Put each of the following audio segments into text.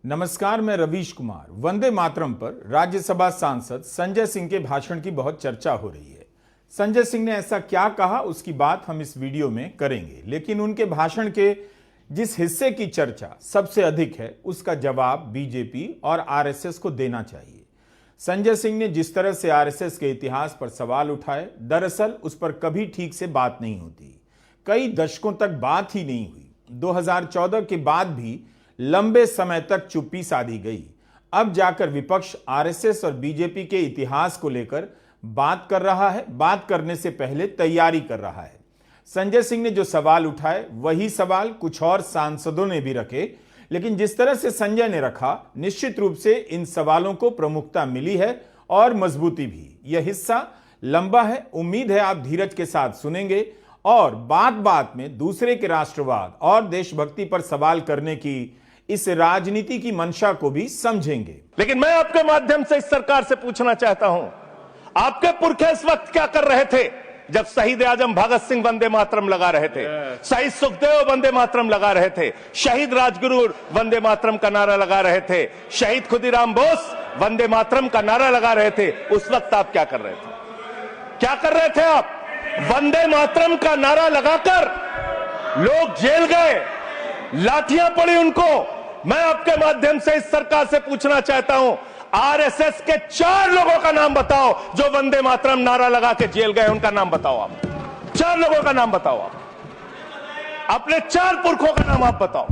नमस्कार, मैं रवीश कुमार। वंदे मातरम पर राज्यसभा सांसद संजय सिंह के भाषण की बहुत चर्चा हो रही है। संजय सिंह ने ऐसा क्या कहा, उसकी बात हम इस वीडियो में करेंगे, लेकिन उनके भाषण के जिस हिस्से की चर्चा सबसे अधिक है उसका जवाब बीजेपी और आरएसएस को देना चाहिए। संजय सिंह ने जिस तरह से आरएसएस के इतिहास पर सवाल उठाए, दरअसल उस पर कभी ठीक से बात नहीं होती। कई दशकों तक बात ही नहीं हुई। 2014 के बाद भी लंबे समय तक चुप्पी साधी गई। अब जाकर विपक्ष आरएसएस और बीजेपी के इतिहास को लेकर बात कर रहा है। बात करने से पहले तैयारी कर रहा है। संजय सिंह ने जो सवाल उठाए वही सवाल कुछ और सांसदों ने भी रखे, लेकिन जिस तरह से संजय ने रखा, निश्चित रूप से इन सवालों को प्रमुखता मिली है और मजबूती भी। यह हिस्सा लंबा है, उम्मीद है आप धीरज के साथ सुनेंगे और बात बात में दूसरे के राष्ट्रवाद और देशभक्ति पर सवाल करने की इस राजनीति की मंशा को भी समझेंगे। लेकिन मैं आपके माध्यम से इस सरकार से पूछना चाहता हूं, आपके पुरखे इस वक्त क्या कर रहे थे जब शहीद आजम भगत सिंह वंदे मातरम लगा रहे थे, शहीद सुखदेव वंदे मातरम लगा रहे थे, शहीद राजगुरु वंदे मातरम का नारा लगा रहे थे, शहीद खुदीराम बोस वंदे मातरम का नारा लगा रहे थे। उस वक्त आप क्या कर रहे थे? क्या कर रहे थे आप? वंदे मातरम का नारा लगाकर लोग जेल गए, लाठियां पड़ी उनको। मैं आपके माध्यम से इस सरकार से पूछना चाहता हूं, आरएसएस के 4 लोगों का नाम बताओ जो वंदे मातरम नारा लगा के जेल गए। उनका नाम बताओ आप। 4 लोगों का नाम बताओ आप। अपने 4 पुरखों का नाम आप बताओ।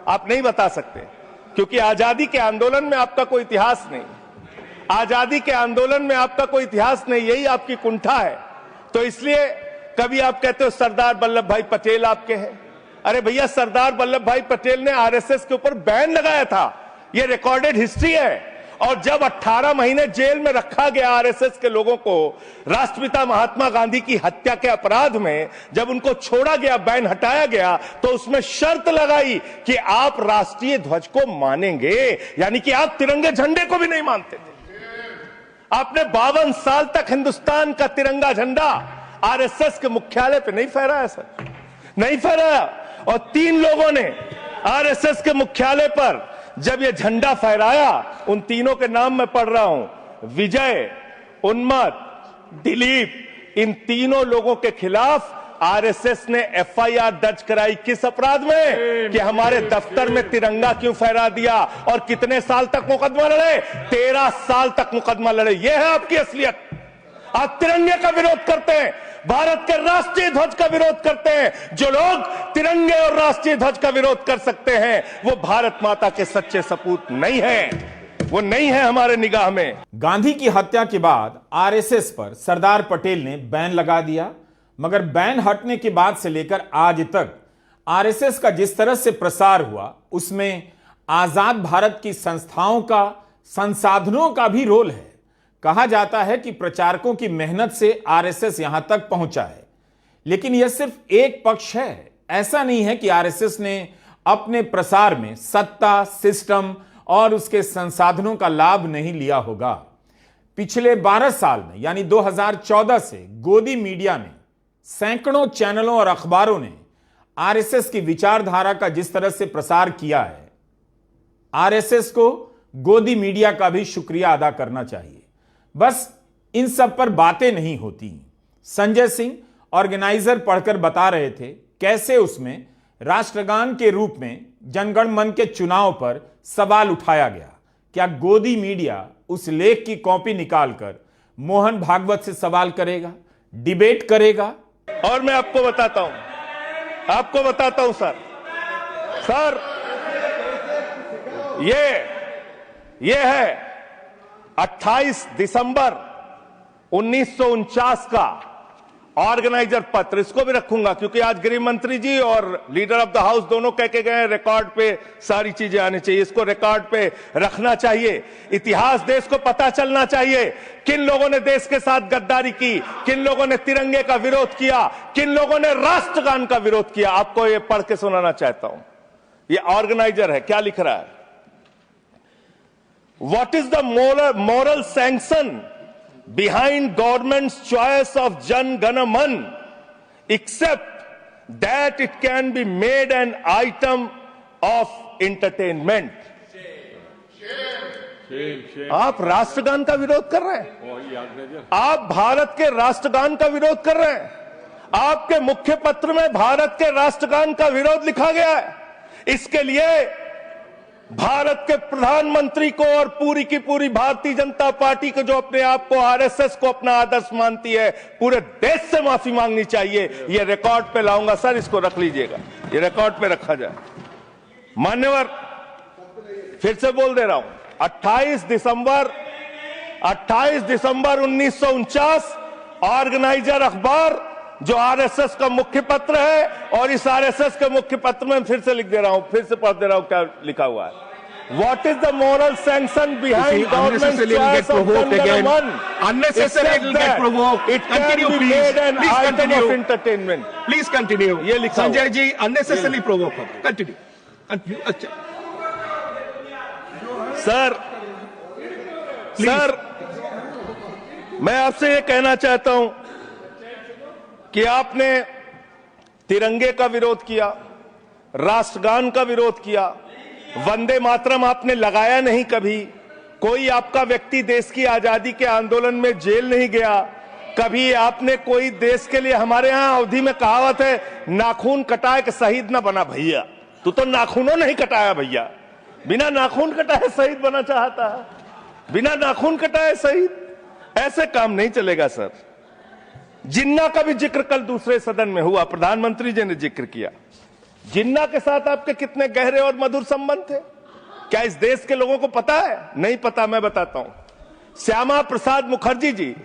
आप नहीं बता सकते क्योंकि आजादी के आंदोलन में आपका कोई इतिहास नहीं। आजादी के आंदोलन में आपका कोई इतिहास नहीं, यही आपकी कुंठा है। तो इसलिए कभी आप कहते हो सरदार वल्लभ भाई पटेल आपके हैं। अरे भैया, सरदार वल्लभ भाई पटेल ने आरएसएस के ऊपर बैन लगाया था, यह रिकॉर्डेड हिस्ट्री है। और जब 18 महीने जेल में रखा गया आरएसएस के लोगों को राष्ट्रपिता महात्मा गांधी की हत्या के अपराध में, जब उनको छोड़ा गया, बैन हटाया गया, तो उसमें शर्त लगाई कि आप राष्ट्रीय ध्वज को मानेंगे, यानी कि आप तिरंगे झंडे को भी नहीं मानते थे। आपने 52 साल तक हिंदुस्तान का तिरंगा झंडा आरएसएस के मुख्यालय पे नहीं फहराया सर, नहीं फहराया। और 3 लोगों ने आरएसएस के मुख्यालय पर जब यह झंडा फहराया, उन तीनों के नाम मैं पढ़ रहा हूं, विजय, उन्मत, दिलीप, इन तीनों लोगों के खिलाफ आरएसएस ने एफआईआर दर्ज कराई। किस अपराध में? कि हमारे दफ्तर में तिरंगा क्यों फहरा दिया। और कितने साल तक मुकदमा लड़े? 13 साल तक मुकदमा लड़े। यह है आपकी असलियत। आप तिरंगे का विरोध करते हैं, भारत के राष्ट्रीय ध्वज का विरोध करते हैं। जो लोग तिरंगे और राष्ट्रीय ध्वज का विरोध कर सकते हैं वो भारत माता के सच्चे सपूत नहीं है, वो नहीं है हमारे निगाह में। गांधी की हत्या के बाद आरएसएस पर सरदार पटेल ने बैन लगा दिया, मगर बैन हटने के बाद से लेकर आज तक आरएसएस का जिस तरह से प्रसार हुआ, उसमें आजाद भारत की संस्थाओं का, संसाधनों का भी रोल है। कहा जाता है कि प्रचारकों की मेहनत से आरएसएस यहां तक पहुंचा है, लेकिन यह सिर्फ एक पक्ष है। ऐसा नहीं है कि आरएसएस ने अपने प्रसार में सत्ता, सिस्टम और उसके संसाधनों का लाभ नहीं लिया होगा। पिछले 12 साल में, यानी 2014 से गोदी मीडिया ने, सैकड़ों चैनलों और अखबारों ने आरएसएस की विचारधारा का जिस तरह से प्रसार किया है, आरएसएस को गोदी मीडिया का भी शुक्रिया अदा करना चाहिए। बस इन सब पर बातें नहीं होती। संजय सिंह ऑर्गेनाइजर पढ़कर बता रहे थे कैसे उसमें राष्ट्रगान के रूप में जनगण मन के चुनाव पर सवाल उठाया गया। क्या गोदी मीडिया उस लेख की कॉपी निकालकर मोहन भागवत से सवाल करेगा, डिबेट करेगा? और मैं आपको बताता हूं सर, ये है 28 दिसंबर 1949 का ऑर्गेनाइजर पत्र। इसको भी रखूंगा क्योंकि आज गृह मंत्री जी और लीडर ऑफ द हाउस दोनों कह के गए रिकॉर्ड पे सारी चीजें आनी चाहिए। इसको रिकॉर्ड पे रखना चाहिए। इतिहास देश को पता चलना चाहिए, किन लोगों ने देश के साथ गद्दारी की, किन लोगों ने तिरंगे का विरोध किया, किन लोगों ने राष्ट्रगान का विरोध किया। आपको ये पढ़ के सुनाना चाहता हूं। ये ऑर्गेनाइजर है, क्या लिख रहा है? What is the moral sanction behind government's choice of Jan Gana Man, except that it can be made an item of entertainment? आप राष्ट्रगान का विरोध कर रहे हैं, आप भारत के राष्ट्रगान का विरोध कर रहे हैं। आपके मुख्य पत्र में भारत के राष्ट्रगान का विरोध लिखा गया है। इसके लिए भारत के प्रधानमंत्री को और पूरी की पूरी भारतीय जनता पार्टी को, जो अपने आप को आरएसएस को अपना आदर्श मानती है, पूरे देश से माफी मांगनी चाहिए। ये रिकॉर्ड पे लाऊंगा सर, इसको रख लीजिएगा, ये रिकॉर्ड पे रखा जाए। मान्यवर, फिर से बोल दे रहा हूं, 28 दिसंबर 1949 ऑर्गेनाइजर अखबार जो आरएसएस का मुख्य पत्र है, और इस आरएसएस के मुख्य पत्र में फिर से लिख दे रहा हूं, फिर से पढ़ दे रहा हूं क्या लिखा हुआ है। What is the moral sanction behind government's choice of Jangan Unnecessary will get provoked. It can Continue, be please. made an Please item continue. of entertainment. Please continue. ये लिखा हुआ Sanjay ji unnecessarily provoke. Continue. Continue. अच्छा। Sir, मैं आपसे ये कहना चाहता हूं कि आपने तिरंगे का विरोध किया, राष्ट्रगान का विरोध किया, वंदे मातरम आपने लगाया नहीं कभी। कोई आपका व्यक्ति देश की आजादी के आंदोलन में जेल नहीं गया कभी। आपने कोई देश के लिए, हमारे यहां अवधि में कहावत है, नाखून कटाए कि शहीद ना बना भैया। तू तो नाखूनों नहीं कटाया भैया, बिना नाखून कटाए शहीद बना चाहता है, बिना नाखून कटाए शहीद। ऐसे काम नहीं चलेगा सर। जिन्ना का भी जिक्र कल दूसरे सदन में हुआ, प्रधानमंत्री जी ने जिक्र किया। जिन्ना के साथ आपके कितने गहरे और मधुर संबंध थे, क्या इस देश के लोगों को पता है? नहीं पता, मैं बताता हूं। श्यामा प्रसाद मुखर्जी जी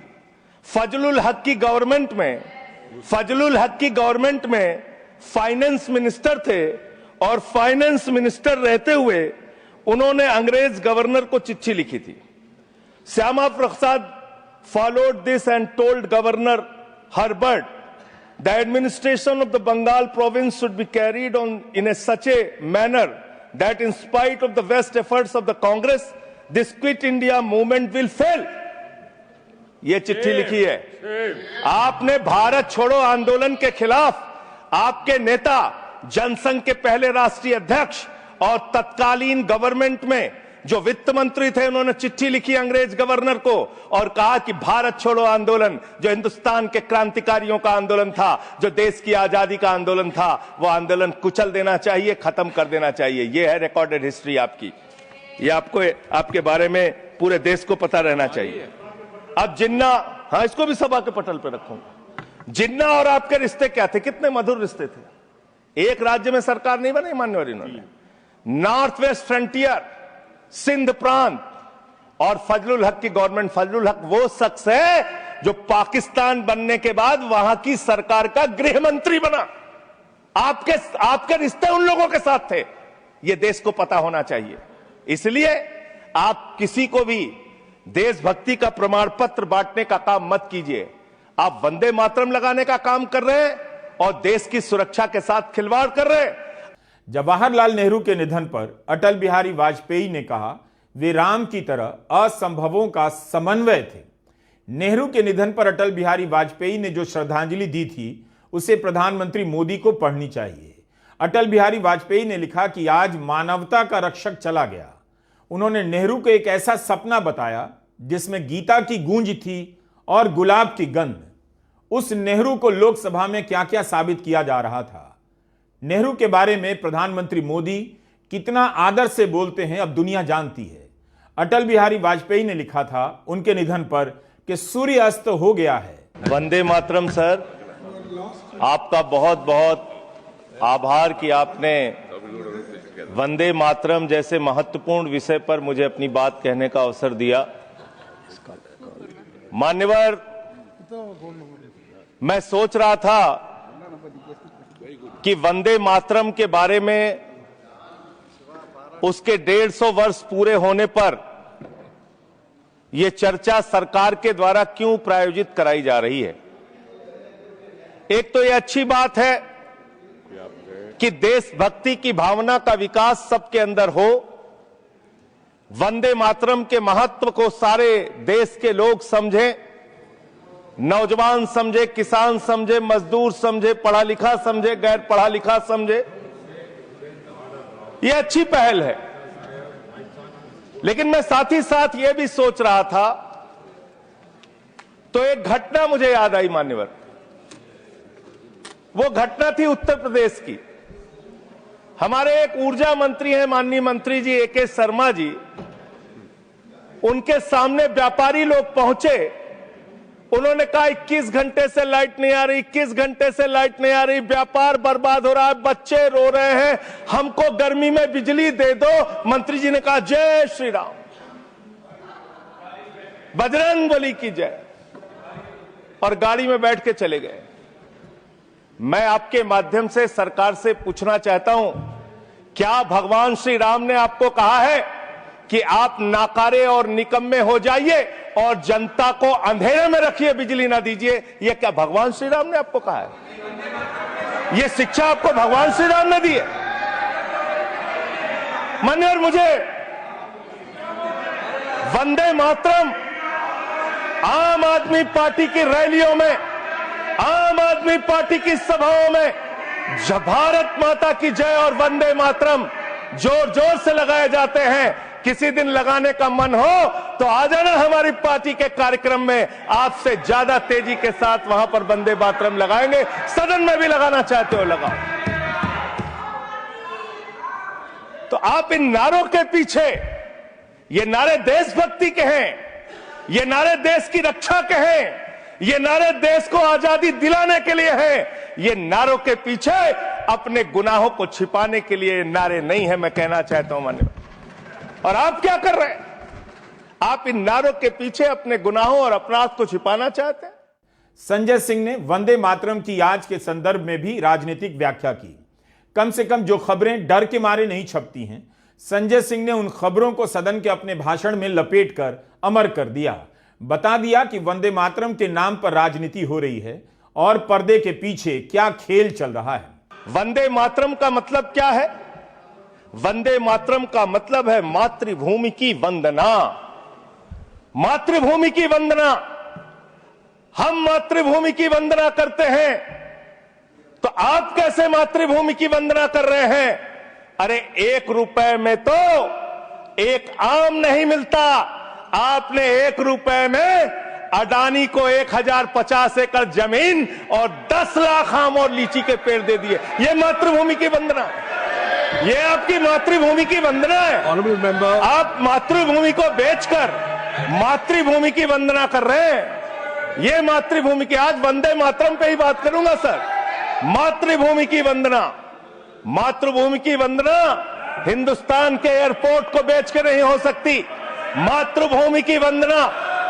फजलुल हक की गवर्नमेंट में फाइनेंस मिनिस्टर थे, और फाइनेंस मिनिस्टर रहते हुए उन्होंने अंग्रेज गवर्नर को चिट्ठी लिखी थी। Shyama Prasad followed this and told Governor Herbert, the administration of the Bengal province should be carried on in such a manner that in spite of the best efforts of the Congress, this Quit India movement will fail. ये चिट्ठी लिखी है। आपने भारत छोड़ो आंदोलन के खिलाफ आपके नेता, जनसंघ के पहले राष्ट्रीय अध्यक्ष और तत्कालीन गवर्नमेंट में जो वित्त मंत्री थे, उन्होंने चिट्ठी लिखी अंग्रेज गवर्नर को और कहा कि भारत छोड़ो आंदोलन, जो हिंदुस्तान के क्रांतिकारियों का आंदोलन था, जो देश की आजादी का आंदोलन था, वो आंदोलन कुचल देना चाहिए, खत्म कर देना चाहिए। ये है रिकॉर्डेड हिस्ट्री आपकी। ये आपको, आपके बारे में पूरे देश को पता रहना चाहिए। अब जिन्ना, हाँ, इसको भी सभा के पटल पर रखूंगा। जिन्ना और आपके रिश्ते क्या थे? कितने मधुर रिश्ते थे। एक राज्य में सरकार नहीं बनाई मान्यवर इन्होंने। नॉर्थ वेस्ट फ्रंटियर, सिंध प्रांत और फजलुल हक की गवर्नमेंट। फजलुल हक वो शख्स है जो पाकिस्तान बनने के बाद वहां की सरकार का गृह मंत्री बना। आपके रिश्ते उन लोगों के साथ थे, ये देश को पता होना चाहिए। इसलिए आप किसी को भी देशभक्ति का प्रमाण पत्र बांटने का काम मत कीजिए। आप वंदे मातरम लगाने का काम कर रहे हैं और देश की सुरक्षा के साथ खिलवाड़ कर रहे हैं। जवाहरलाल नेहरू के निधन पर अटल बिहारी वाजपेयी ने कहा, वे राम की तरह असंभवों का समन्वय थे। नेहरू के निधन पर अटल बिहारी वाजपेयी ने जो श्रद्धांजलि दी थी, उसे प्रधानमंत्री मोदी को पढ़नी चाहिए। अटल बिहारी वाजपेयी ने लिखा कि आज मानवता का रक्षक चला गया। उन्होंने नेहरू को एक ऐसा सपना बताया जिसमें गीता की गूंज थी और गुलाब की गंध। उस नेहरू को लोकसभा में क्या क्या साबित किया जा रहा था। नेहरू के बारे में प्रधानमंत्री मोदी कितना आदर से बोलते हैं, अब दुनिया जानती है। अटल बिहारी वाजपेयी ने लिखा था उनके निधन पर कि सूर्य अस्त हो गया है। वंदे मातरम सर, आपका बहुत बहुत आभार कि आपने वंदे मातरम जैसे महत्वपूर्ण विषय पर मुझे अपनी बात कहने का अवसर दिया। मान्यवर, मैं सोच रहा था कि वंदे मातरम के बारे में उसके 150 वर्ष पूरे होने पर यह चर्चा सरकार के द्वारा क्यों प्रायोजित कराई जा रही है। एक तो यह अच्छी बात है कि देशभक्ति की भावना का विकास सबके अंदर हो। वंदे मातरम के महत्व को सारे देश के लोग समझें, नौजवान समझे, किसान समझे, मजदूर समझे, पढ़ा लिखा समझे, गैर पढ़ा लिखा समझे। यह अच्छी पहल है। लेकिन मैं साथ ही साथ यह भी सोच रहा था, तो एक घटना मुझे याद आई मान्यवर। वो घटना थी उत्तर प्रदेश की। हमारे एक ऊर्जा मंत्री हैं माननीय मंत्री जी AK शर्मा जी, उनके सामने व्यापारी लोग पहुंचे। उन्होंने कहा 21 घंटे से लाइट नहीं आ रही, 21 घंटे से लाइट नहीं आ रही, व्यापार बर्बाद हो रहा है, बच्चे रो रहे हैं, हमको गर्मी में बिजली दे दो। मंत्री जी ने कहा जय श्री राम, बजरंगबली की जय, और गाड़ी में बैठ के चले गए। मैं आपके माध्यम से सरकार से पूछना चाहता हूं, क्या भगवान श्री राम ने आपको कहा है कि आप नाकारे और निकम्मे हो जाइए और जनता को अंधेरे में रखिए, बिजली ना दीजिए? यह क्या भगवान श्री राम ने आपको कहा है? यह शिक्षा आपको भगवान श्री राम ने दी है? मान्यवर, मुझे वंदे मातरम आम आदमी पार्टी की रैलियों में, आम आदमी पार्टी की सभाओं में जब भारत माता की जय और वंदे मातरम जोर जोर से लगाए जाते हैं। किसी दिन लगाने का मन हो तो आ जाना हमारी पार्टी के कार्यक्रम में, आपसे ज्यादा तेजी के साथ वहां पर वंदे मातरम लगाएंगे। सदन में भी लगाना चाहते हो लगाओ। तो आप इन नारों के पीछे, ये नारे देशभक्ति के हैं, ये नारे देश की रक्षा के हैं, ये नारे देश को आजादी दिलाने के लिए हैं। ये नारों के पीछे अपने गुनाहों को छिपाने के लिए नारे नहीं है, मैं कहना चाहता हूं मान्यवर। और आप क्या कर रहे हैं? आप इन नारों के पीछे अपने गुनाहों और अपराध को छिपाना चाहते हैं। संजय सिंह ने वंदे मातरम की याद के संदर्भ में भी राजनीतिक व्याख्या की। कम से कम जो खबरें डर के मारे नहीं छपती हैं, संजय सिंह ने उन खबरों को सदन के अपने भाषण में लपेटकर अमर कर दिया। बता दिया कि वंदे मातरम के नाम पर राजनीति हो रही है और पर्दे के पीछे क्या खेल चल रहा है। वंदे मातरम का मतलब क्या है? वंदे मातरम का मतलब है मातृभूमि की वंदना। मातृभूमि की वंदना। हम मातृभूमि की वंदना करते हैं, तो आप कैसे मातृभूमि की वंदना कर रहे हैं? अरे 1 रुपए में तो एक आम नहीं मिलता। आपने 1 रुपए में अडानी को 1050 एकड़ जमीन और 10 लाख आम और लीची के पेड़ दे दिए। ये मातृभूमि की वंदना, ये आपकी मातृभूमि की वंदना है। आप मातृभूमि को बेचकर मातृभूमि की वंदना कर रहे हैं। ये मातृभूमि की, आज वंदे मातरम पे ही बात करूंगा सर। मातृभूमि की वंदना, मातृभूमि की वंदना हिंदुस्तान के एयरपोर्ट को बेच के नहीं हो सकती। मातृभूमि की वंदना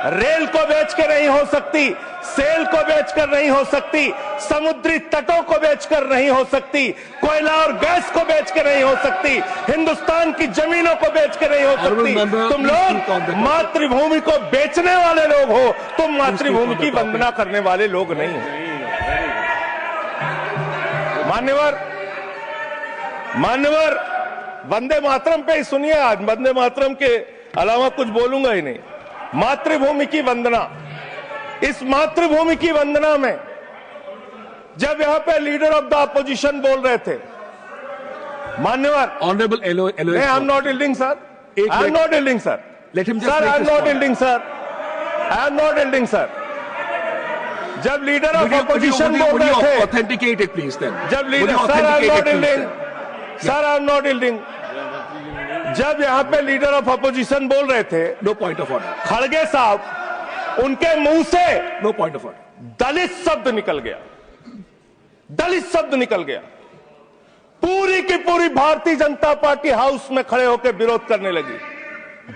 रेल को बेच के नहीं हो सकती, सेल को बेचकर नहीं हो सकती, समुद्री तटों को बेचकर नहीं हो सकती, कोयला और गैस को बेच के नहीं हो सकती, हिंदुस्तान की जमीनों को बेच के नहीं हो सकती। तुम लोग मातृभूमि को बेचने वाले लोग हो, तुम मातृभूमि की वंदना करने वाले लोग नहीं हो। मान्यवर, वंदे मातरम पे ही सुनिए। आज वंदे मातरम के अलावा कुछ बोलूंगा ही नहीं। मातृभूमि की वंदना, इस मातृभूमि की वंदना में जब यहां पे लीडर ऑफ द अपोजिशन बोल रहे थे, मान्यवर, honourable I am not yielding sir, I am not yielding sir, sir I am not yielding sir, I am not yielding sir. जब लीडर ऑफ अपोजिशन बोल रहे थे, ऑथेंटिकेट इट प्लीज देन। जब leader, sir I am not yielding, sir I am not yielding. जब यहां पे leader of opposition बोल रहे थे, नो पॉइंट ऑफ ऑर्डर, खड़गे साहब, उनके मुंह से नो पॉइंट ऑफ ऑर्डर, दलित शब्द निकल गया, दलित शब्द निकल गया। पूरी की पूरी भारतीय जनता पार्टी हाउस में खड़े होकर विरोध करने लगी।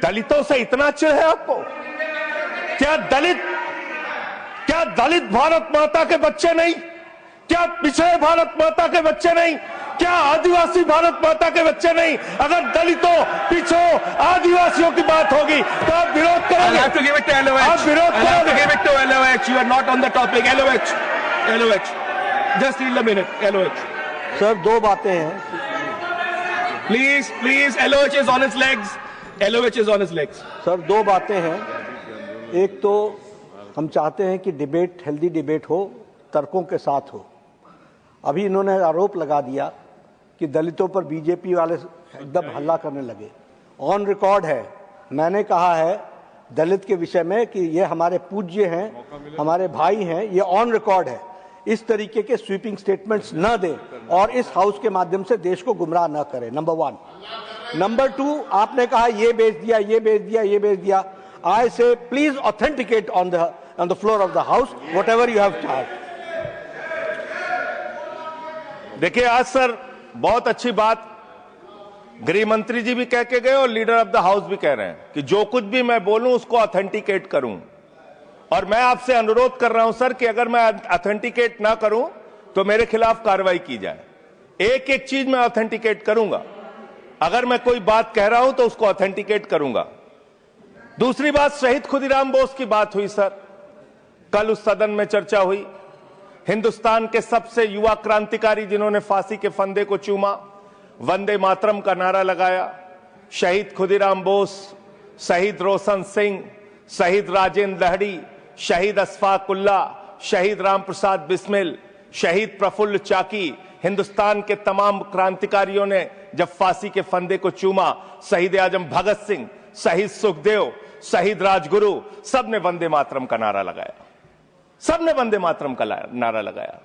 दलितों से इतना चिढ़ है आपको? क्या दलित भारत माता के बच्चे नहीं? क्या पिछड़े भारत माता के बच्चे नहीं? क्या आदिवासी भारत माता के बच्चे नहीं? अगर दलितों, पिछड़ों, आदिवासियों की बात होगी तो आप विरोध करोगे? आप विरोध करोगे? You are not on the topic. LOH. Just need a minute. LOH. Sir, 2 बातें हैं। Please. LOH is on its legs. LOH is on its legs. Sir, 2 बातें हैं। एक तो हम चाहते हैं कि डिबेट, हेल्दी डिबेट हो, तर्कों के साथ हो। अभी इन्होंने आरोप लगा दिया कि दलितों पर बीजेपी वाले एकदम हल्ला करने लगे। ऑन रिकॉर्ड है, मैंने कहा है दलित के विषय में कि ये हमारे पूज्य हैं, हमारे भाई हैं, ये ऑन रिकॉर्ड है। इस तरीके के स्वीपिंग स्टेटमेंट्स न दें और इस हाउस के माध्यम से देश को गुमराह न करें, नंबर 1। नंबर 2, आपने कहा ये बेच दिया, ये बेच दिया, ये बेच दिया। आई से please authenticate on the floor of the house what ever you have charge. देखिए आज सर बहुत अच्छी बात गृह मंत्री जी भी कह के गए और लीडर ऑफ द हाउस भी कह रहे हैं कि जो कुछ भी मैं बोलूं उसको ऑथेंटिकेट करूं। और मैं आपसे अनुरोध कर रहा हूं सर कि अगर मैं ऑथेंटिकेट ना करूं तो मेरे खिलाफ कार्रवाई की जाए। एक एक चीज मैं ऑथेंटिकेट करूंगा। अगर मैं कोई बात कह रहा हूं तो उसको ऑथेंटिकेट करूंगा। दूसरी बात, शहीद खुदीराम बोस की बात हुई सर, कल उस सदन में चर्चा हुई। हिंदुस्तान के सबसे युवा क्रांतिकारी जिन्होंने फांसी के फंदे को चूमा, वंदे मातरम का नारा लगाया, शहीद खुदीराम बोस, शहीद रोशन सिंह, शहीद राजेंद्र लहड़ी, शहीद अशफाक उल्ला, शहीद राम प्रसाद बिस्मिल, शहीद प्रफुल्ल चाकी, हिंदुस्तान के तमाम क्रांतिकारियों ने जब फांसी के फंदे को चूमा, शहीद आजम भगत सिंह, शहीद सुखदेव, शहीद राजगुरु, सबने वंदे मातरम का नारा लगाया, सबने वंदे मातरम का नारा लगाया।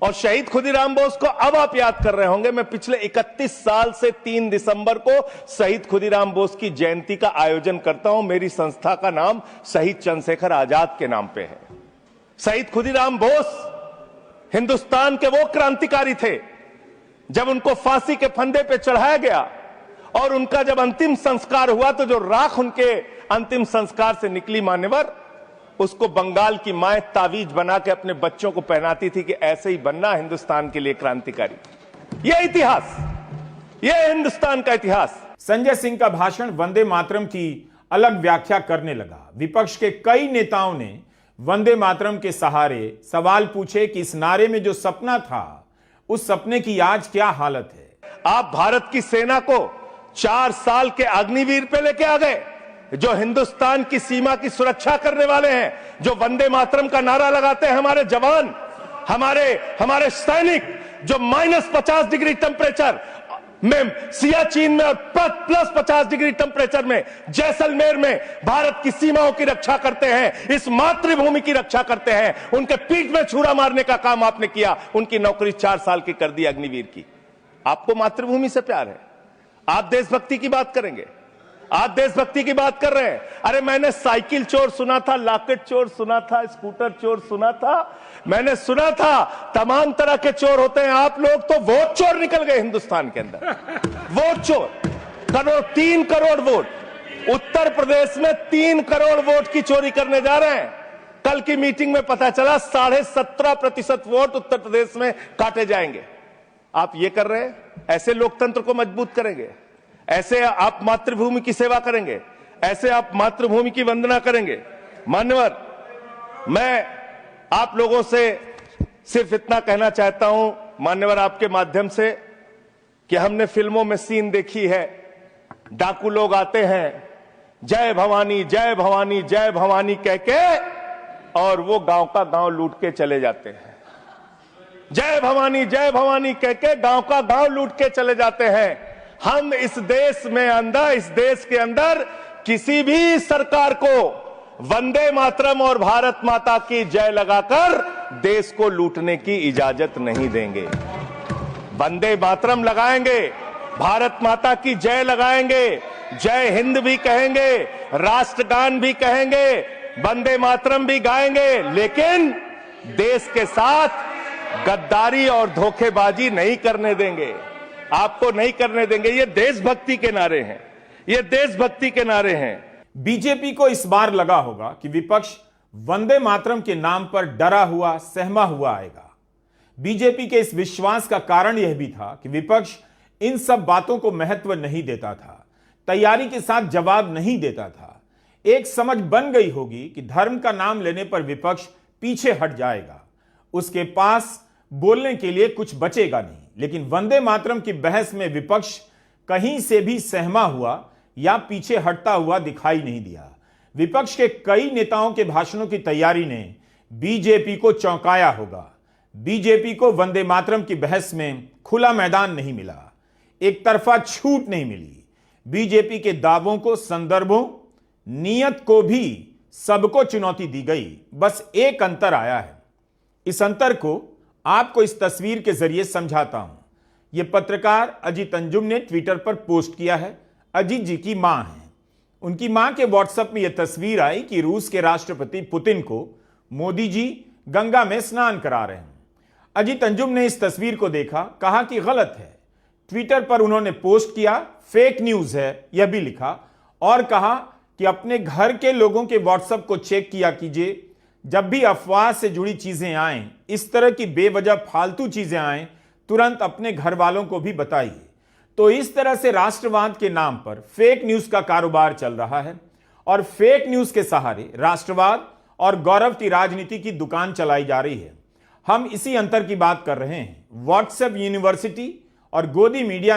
और शहीद खुदीराम बोस को अब आप याद कर रहे होंगे, मैं पिछले 31 साल से 3 दिसंबर को शहीद खुदीराम बोस की जयंती का आयोजन करता हूं। मेरी संस्था का नाम शहीद चंद्रशेखर आजाद के नाम पे है। शहीद खुदीराम बोस हिंदुस्तान के वो क्रांतिकारी थे, जब उनको फांसी के फंदे पे चढ़ाया गया और उनका जब अंतिम संस्कार हुआ तो जो राख उनके अंतिम संस्कार से निकली मान्यवर, उसको बंगाल की माए तावीज बना के अपने बच्चों को पहनाती थी कि ऐसे ही बनना हिंदुस्तान के लिए क्रांतिकारी। यह इतिहास, यह हिंदुस्तान का इतिहास। संजय सिंह का भाषण वंदे मातरम की अलग व्याख्या करने लगा। विपक्ष के कई नेताओं ने वंदे मातरम के सहारे सवाल पूछे कि इस नारे में जो सपना था, उस सपने की आज क्या हालत है। आप भारत की सेना को 4 साल के अग्निवीर पे लेके आ गए, जो हिंदुस्तान की सीमा की सुरक्षा करने वाले हैं, जो वंदे मातरम का नारा लगाते हैं हमारे जवान, हमारे सैनिक, जो -50 डिग्री टेम्परेचर में सियाचिन में और +50 डिग्री टेम्परेचर में जैसलमेर में भारत की सीमाओं की रक्षा करते हैं, इस मातृभूमि की रक्षा करते हैं। उनके पीठ में छुरा मारने का काम आपने किया, उनकी नौकरी 4 साल की कर दी अग्निवीर की। आपको मातृभूमि से प्यार है, आप देशभक्ति की बात करेंगे, आप देशभक्ति की बात कर रहे हैं। अरे मैंने साइकिल चोर सुना था, लॉकेट चोर सुना था, स्कूटर चोर सुना था, मैंने सुना था तमाम तरह के चोर होते हैं। आप लोग तो वोट चोर निकल गए हिंदुस्तान के अंदर। वोट चोर, 3 करोड़ वोट उत्तर प्रदेश में 3 करोड़ वोट की चोरी करने जा रहे हैं। कल की मीटिंग में पता चला 17.5% वोट उत्तर प्रदेश में काटे जाएंगे। आप ये कर रहे हैं, ऐसे लोकतंत्र को मजबूत करेंगे, ऐसे आप मातृभूमि की सेवा करेंगे, ऐसे आप मातृभूमि की वंदना करेंगे। मान्यवर, मैं आप लोगों से सिर्फ इतना कहना चाहता हूं मान्यवर आपके माध्यम से कि हमने फिल्मों में सीन देखी है, डाकू लोग आते हैं जय भवानी जय भवानी जय भवानी कह के और वो गांव का गांव लूट के चले जाते हैं। जय भवानी कह के गांव का गांव लूट के चले जाते हैं। हम इस देश के अंदर किसी भी सरकार को वंदे मातरम और भारत माता की जय लगाकर देश को लूटने की इजाजत नहीं देंगे। वंदे मातरम लगाएंगे, भारत माता की जय लगाएंगे, जय हिंद भी कहेंगे, राष्ट्रगान भी कहेंगे, वंदे मातरम भी गाएंगे, लेकिन देश के साथ गद्दारी और धोखेबाजी नहीं करने देंगे, आपको नहीं करने देंगे। ये देशभक्ति के नारे हैं, ये देशभक्ति के नारे हैं। बीजेपी को इस बार लगा होगा कि विपक्ष वंदे मातरम के नाम पर डरा हुआ, सहमा हुआ आएगा। बीजेपी के इस विश्वास का कारण यह भी था कि विपक्ष इन सब बातों को महत्व नहीं देता था, तैयारी के साथ जवाब नहीं देता था। एक समझ बन गई होगी कि धर्म का नाम लेने पर विपक्ष पीछे हट जाएगा, उसके पास बोलने के लिए कुछ बचेगा नहीं। लेकिन वंदे मातरम की बहस में विपक्ष कहीं से भी सहमा हुआ या पीछे हटता हुआ दिखाई नहीं दिया। विपक्ष के कई नेताओं के भाषणों की तैयारी ने बीजेपी को चौंकाया होगा। बीजेपी को वंदे मातरम की बहस में खुला मैदान नहीं मिला, एक तरफा छूट नहीं मिली। बीजेपी के दावों को संदर्भों नियत को भी सबको चुनौती दी गई। बस एक अंतर आया है। इस अंतर को आपको इस तस्वीर के जरिए समझाता हूं। यह पत्रकार अजीत अंजुम ने ट्विटर पर पोस्ट किया है। अजीत जी की मां है। उनकी मां के व्हाट्सएप में यह तस्वीर आई कि रूस के राष्ट्रपति पुतिन को मोदी जी गंगा में स्नान करा रहे हैं। अजीत अंजुम ने इस तस्वीर को देखा, कहा कि गलत है। ट्विटर पर उन्होंने पोस्ट किया, फेक न्यूज है यह भी लिखा, और कहा कि अपने घर के लोगों के व्हाट्सएप को चेक किया कीजिए। जब भी अफवाह से जुड़ी चीजें आएं, इस तरह की बेवजह फालतू चीजें आएं, तुरंत अपने घर वालों को भी बताइए। तो इस तरह से राष्ट्रवाद के नाम पर फेक न्यूज का कारोबार चल रहा है और फेक न्यूज के सहारे राष्ट्रवाद और गौरव की राजनीति की दुकान चलाई जा रही है। हम इसी अंतर की बात कर रहे हैं। व्हाट्सएप यूनिवर्सिटी और गोदी मीडिया